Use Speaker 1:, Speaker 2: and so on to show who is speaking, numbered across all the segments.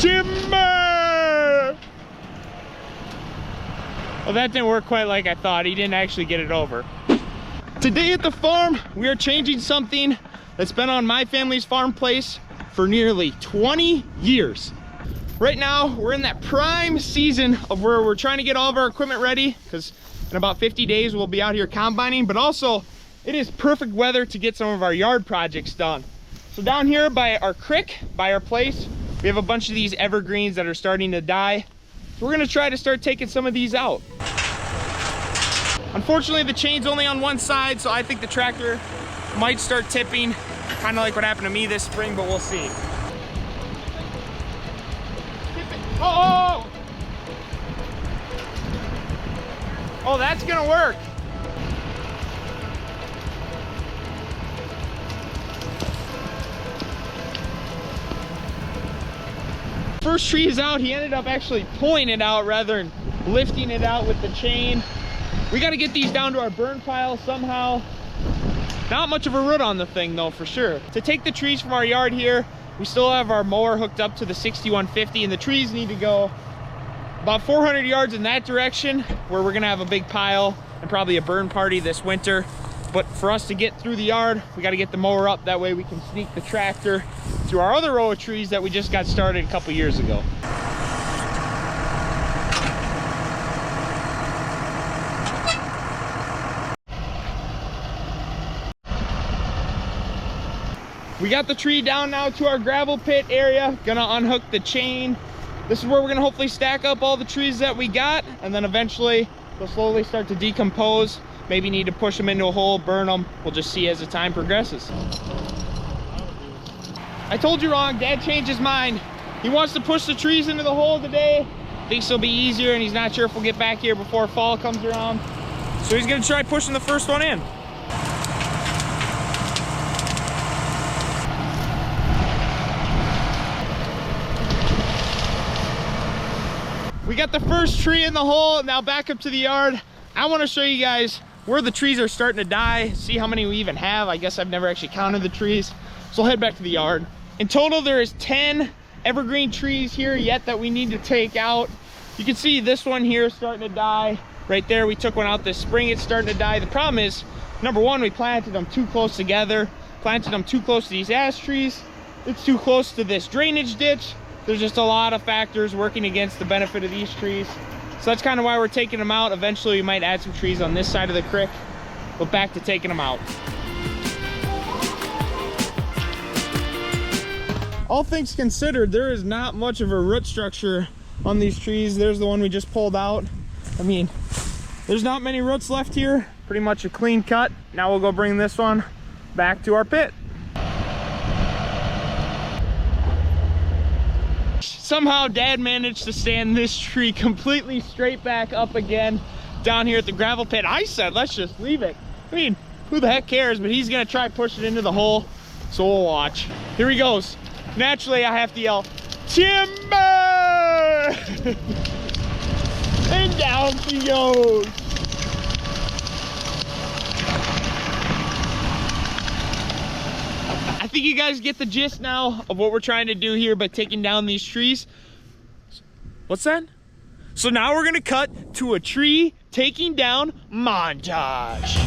Speaker 1: Timber! Well, that didn't work quite like I thought. He didn't actually get it over. Today at the farm, we are changing something that's been on my family's farm place for nearly 20 years. Right now, we're in that prime season of where we're trying to get all of our equipment ready, because in about 50 days, we'll be out here combining, but also it is perfect weather to get some of our yard projects done. So down here by our creek, by our place, we have a bunch of these evergreens that are starting to die. So we're gonna try to start taking some of these out. Unfortunately, the chain's only on one side, so I think the tractor might start tipping, kind of like what happened to me this spring, but we'll see. Oh! Oh, that's gonna work. First tree is out. He ended up actually pulling it out rather than lifting it out with the chain. We got to get these down to our burn pile somehow. Not much of a root on the thing though, for sure. To take the trees from our yard here, we still have our mower hooked up to the 6150, and the trees need to go about 400 yards in that direction, where we're gonna have a big pile and probably a burn party this winter. But for us to get through the yard, we got to get the mower up. That way we can sneak the tractor to our other row of trees that we just got started a couple years ago. We got the tree down now to our gravel pit area. Gonna unhook the chain. This is where we're gonna hopefully stack up all the trees that we got, and then eventually they'll slowly start to decompose. Maybe need to push them into a hole, burn them. We'll just see as the time progresses. I told you wrong. Dad changed his mind. He wants to push the trees into the hole today. Thinks it'll be easier, and he's not sure if we'll get back here before fall comes around. So he's gonna try pushing the first one in. We got the first tree in the hole. Now back up to the yard. I want to show you guys where the trees are starting to die, see how many we even have. I guess I've never actually counted the trees. So I'll head back to the yard. In total, there is 10 evergreen trees here yet that we need to take out. You can see this one here starting to die. Right there, we took one out this spring. It's starting to die. The problem is, number one, we planted them too close together. Planted them too close to these ash trees. It's too close to this drainage ditch. There's just a lot of factors working against the benefit of these trees. So that's kind of why we're taking them out. Eventually we might add some trees on this side of the creek, but back to taking them out. All things considered, there is not much of a root structure on these trees. There's the one we just pulled out. I mean, there's not many roots left here. Pretty much a clean cut. Now we'll go bring this one back to our pit. Somehow Dad managed to stand this tree completely straight back up again down here at the gravel pit. I said, let's just leave it. I mean, who the heck cares? But he's gonna try pushing it into the hole, so we'll watch. Here he goes. Naturally, I have to yell, timber! And down he goes. I think you guys get the gist now of what we're trying to do here by taking down these trees. What's that? So now we're gonna cut to a tree taking down montage.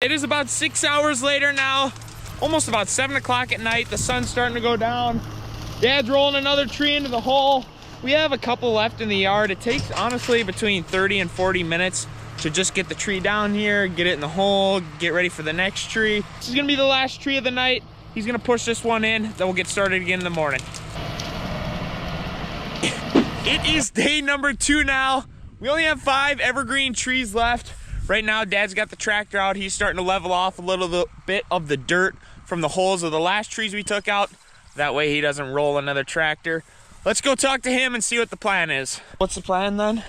Speaker 1: It is about 6 hours later now, almost about 7 o'clock at night. The sun's starting to go down. Dad's rolling another tree into the hole. We have a couple left in the yard. It takes honestly between 30 and 40 minutes to just get the tree down here, get it in the hole, get ready for the next tree. This is gonna be the last tree of the night. He's gonna push this one in, then we'll get started again in the morning. It is day number 2 now. We only have 5 evergreen trees left. Right now, Dad's got the tractor out. He's starting to level off a little bit of the dirt from the holes of the last trees we took out. That way he doesn't roll another tractor. let's go talk to him and see what the plan is. What's the plan then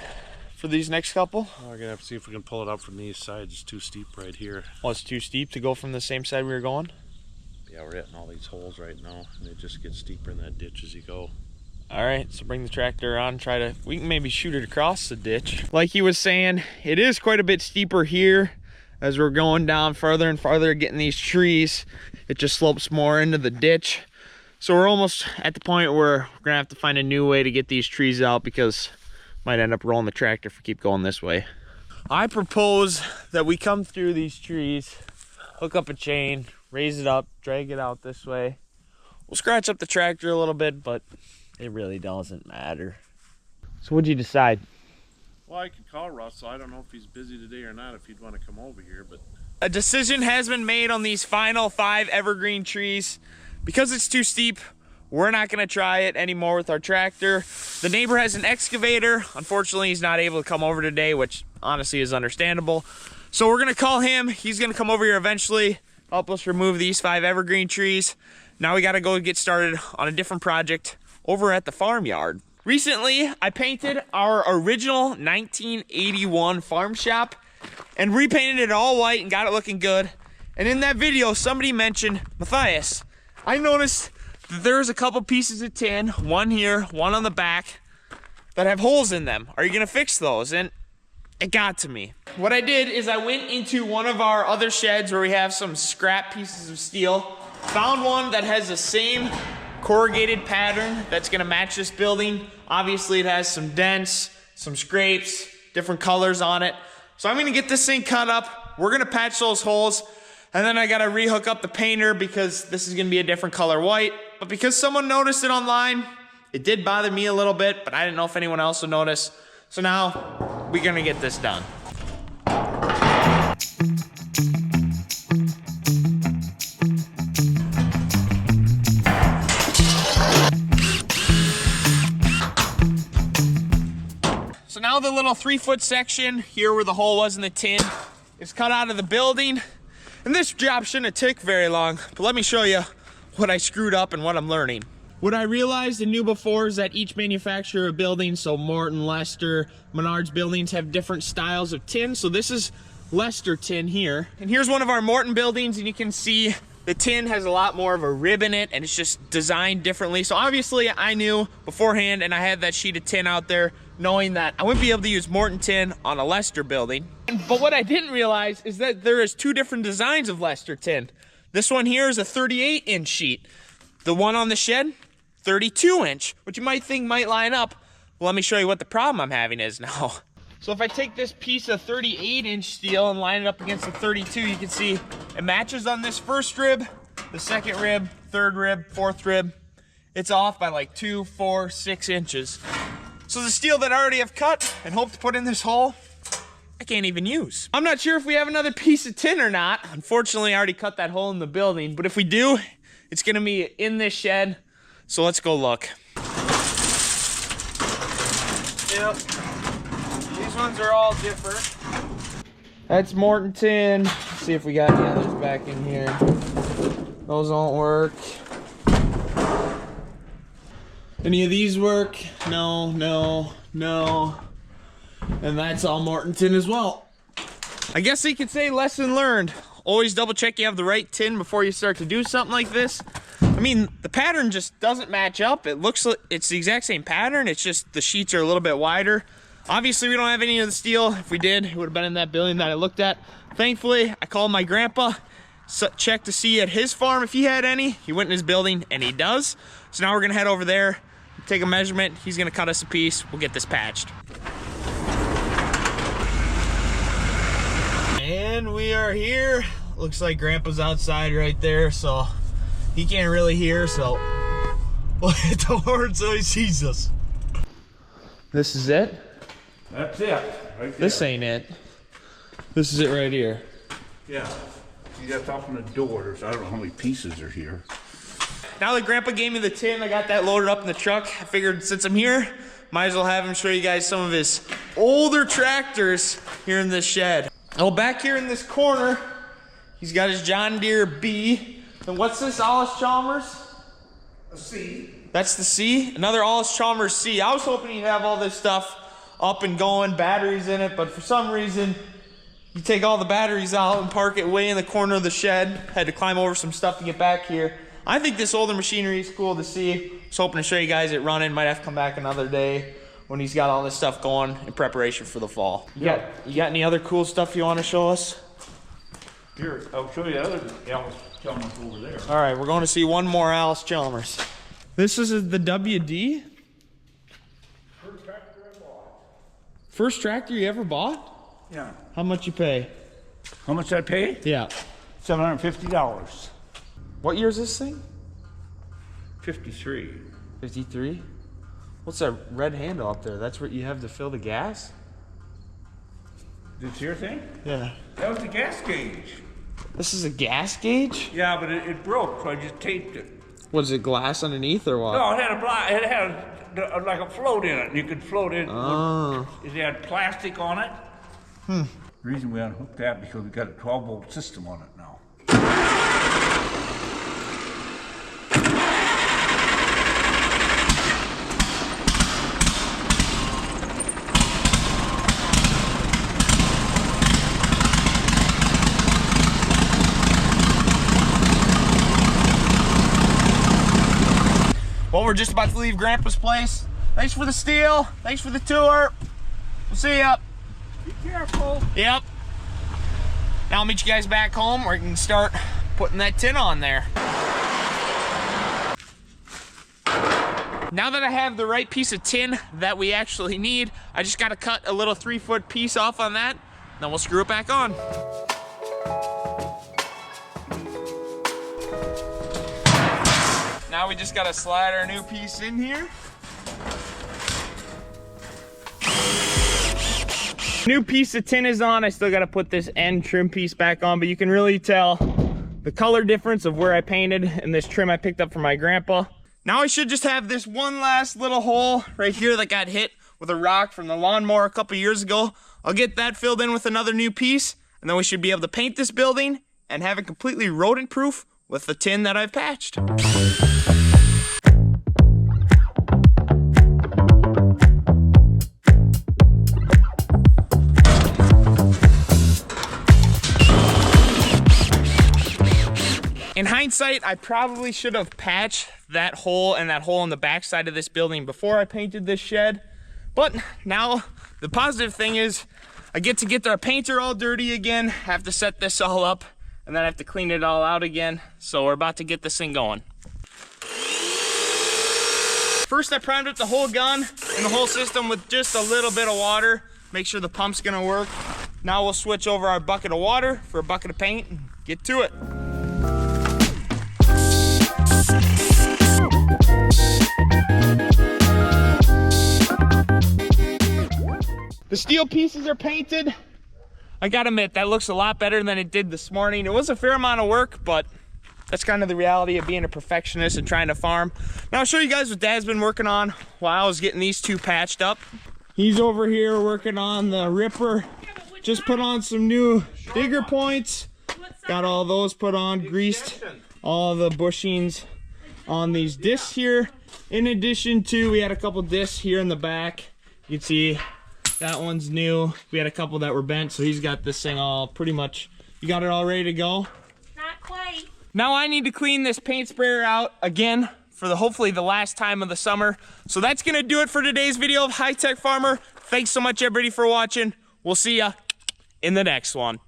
Speaker 1: for these next couple?
Speaker 2: Well, we're gonna have to see if we can pull it up from these sides. It's too steep right here.
Speaker 1: Oh, it's too steep to go from the same side we were going?
Speaker 2: Yeah, we're hitting all these holes right now, and it just gets steeper in that ditch as you go.
Speaker 1: All right, so bring the tractor on, we can maybe shoot it across the ditch. Like he was saying, it is quite a bit steeper here as we're going down farther and farther, getting these trees. It just slopes more into the ditch. So we're almost at the point where we're gonna have to find a new way to get these trees out because might end up rolling the tractor if we keep going this way. I propose that we come through these trees, hook up a chain, raise it up, drag it out this way. We'll scratch up the tractor a little bit, but it really doesn't matter. So what'd you decide?
Speaker 2: Well, I could call Russell. I don't know if he's busy today or not, if he'd want to come over here, but...
Speaker 1: A decision has been made on these final 5 evergreen trees. Because it's too steep, we're not gonna try it anymore with our tractor. The neighbor has an excavator. Unfortunately, he's not able to come over today, which honestly is understandable. So we're gonna call him. He's gonna come over here eventually, help us remove these 5 evergreen trees. Now we gotta go get started on a different project over at the farmyard. Recently, I painted our original 1981 farm shop and repainted it all white and got it looking good. And in that video, somebody mentioned, Matthias, I noticed that there's a couple pieces of tin, one here, one on the back, that have holes in them. Are you gonna fix those? And it got to me. What I did is I went into one of our other sheds where we have some scrap pieces of steel, found one that has the same corrugated pattern that's gonna match this building. Obviously it has some dents, some scrapes, different colors on it. So I'm gonna get this thing cut up. We're gonna patch those holes. And then I gotta rehook up the painter because this is gonna be a different color white. But because someone noticed it online, it did bother me a little bit, but I didn't know if anyone else would notice. So now we're gonna get this done. So now the little 3-foot section here where the hole was in the tin is cut out of the building. And this job shouldn't have taken very long, but let me show you what I screwed up and what I'm learning. What I realized and knew before is that each manufacturer of buildings, so Morton, Lester, Menards buildings, have different styles of tin. So this is Lester tin here. And here's one of our Morton buildings, and you can see the tin has a lot more of a rib in it, and it's just designed differently. So obviously I knew beforehand, and I had that sheet of tin out there, knowing that I wouldn't be able to use Morton tin on a Lester building. But what I didn't realize is that there is 2 different designs of Lester tin. This one here is a 38-inch sheet. The one on the shed, 32-inch, which you might think might line up. Well, let me show you what the problem I'm having is now. So if I take this piece of 38-inch steel and line it up against the 32, you can see it matches on this first rib, the second rib, third rib, fourth rib. It's off by like 2, 4, 6 inches. So the steel that I already have cut and hope to put in this hole, I can't even use. I'm not sure if we have another piece of tin or not. Unfortunately, I already cut that hole in the building, but if we do, it's gonna be in this shed. So let's go look. Yep, these ones are all different. That's Morton tin. Let's see if we got any others back in here. Those won't work. Any of these work? No, no, no. And that's all Morton tin as well. I guess you could say lesson learned. Always double check you have the right tin before you start to do something like this. I mean, the pattern just doesn't match up. It looks like it's the exact same pattern. It's just the sheets are a little bit wider. Obviously, we don't have any of the steel. If we did, it would have been in that building that I looked at. Thankfully, I called my grandpa, checked to see at his farm if he had any. He went in his building, and he does. So now we're gonna head over there, take a measurement. He's gonna cut us a piece. We'll get this patched. And we are here. Looks like Grandpa's outside right there, so he can't really hear, so we'll hit the horn so he sees us. This is it?
Speaker 2: That's it, right there.
Speaker 1: This ain't it. This is it right here.
Speaker 2: Yeah. You got to open the doors. I don't know how many pieces are here.
Speaker 1: Now that Grandpa gave me the tin, I got that loaded up in the truck. I figured since I'm here, might as well have him show you guys some of his older tractors here in this shed. Oh, back here in this corner, he's got his John Deere B. And what's this, Allis Chalmers?
Speaker 2: A C.
Speaker 1: That's the C, another Allis Chalmers C. I was hoping you'd have all this stuff up and going, batteries in it, but for some reason, you take all the batteries out and park it way in the corner of the shed. Had to climb over some stuff to get back here. I think this older machinery is cool to see. Was hoping to show you guys it running. Might have to come back another day when he's got all this stuff going in preparation for the fall. You got any other cool stuff you want to show us?
Speaker 3: Here, I'll show you the other Allis Chalmers over there.
Speaker 1: All right, we're going to see one more Allis Chalmers. This is the WD?
Speaker 3: First tractor I bought.
Speaker 1: First tractor you ever bought?
Speaker 3: Yeah.
Speaker 1: How much you pay?
Speaker 3: How much I pay?
Speaker 1: Yeah.
Speaker 3: $750.
Speaker 1: What year is this thing?
Speaker 3: 53.
Speaker 1: 53? What's that red handle up there? That's what you have to fill the gas?
Speaker 3: This here thing?
Speaker 1: Yeah.
Speaker 3: That was the gas gauge.
Speaker 1: This is a gas gauge?
Speaker 3: Yeah, but it broke, so I just taped it.
Speaker 1: Was it glass underneath or what?
Speaker 3: No, it had like a float in it. You could float in.
Speaker 1: Oh.
Speaker 3: It had plastic on it. The reason we unhooked that because we got a 12-volt system on it now.
Speaker 1: Well, we're just about to leave Grandpa's place. Thanks for the steel. Thanks for the tour. We'll see ya.
Speaker 3: Be careful.
Speaker 1: Yep. Now I'll meet you guys back home where we can start putting that tin on there. Now that I have the right piece of tin that we actually need, I just gotta cut a little 3-foot piece off on that, then we'll screw it back on. Now we just gotta slide our new piece in here. New piece of tin is on. I still gotta put this end trim piece back on, but you can really tell the color difference of where I painted and this trim I picked up from my grandpa. Now I should just have this one last little hole right here that got hit with a rock from the lawnmower a couple years ago. I'll get that filled in with another new piece, and then we should be able to paint this building and have it completely rodent proof with the tin that I've patched. In hindsight, I probably should have patched that hole and that hole in the back side of this building before I painted this shed. But now the positive thing is I get to get our painter all dirty again, have to set this all up, and then I have to clean it all out again. So we're about to get this thing going. First I primed up the whole gun and the whole system with just a little bit of water. Make sure the pump's gonna work. Now we'll switch over our bucket of water for a bucket of paint and get to it. The steel pieces are painted. I gotta admit, that looks a lot better than it did this morning. It was a fair amount of work, but that's kind of the reality of being a perfectionist and trying to farm. Now I'll show you guys what Dad's been working on while I was getting these two patched up. He's over here working on the ripper. Just put on some new digger points. Got all those put on, greased all the bushings on these discs here. In addition to, we had a couple discs here in the back. You can see that one's new. We had a couple that were bent, so he's got this thing all pretty much. You got it all ready to go?
Speaker 4: Not quite.
Speaker 1: Now I need to clean this paint sprayer out again for hopefully the last time of the summer. So that's gonna do it for today's video of High Tech Farmer. Thanks so much everybody for watching. We'll see ya in the next one.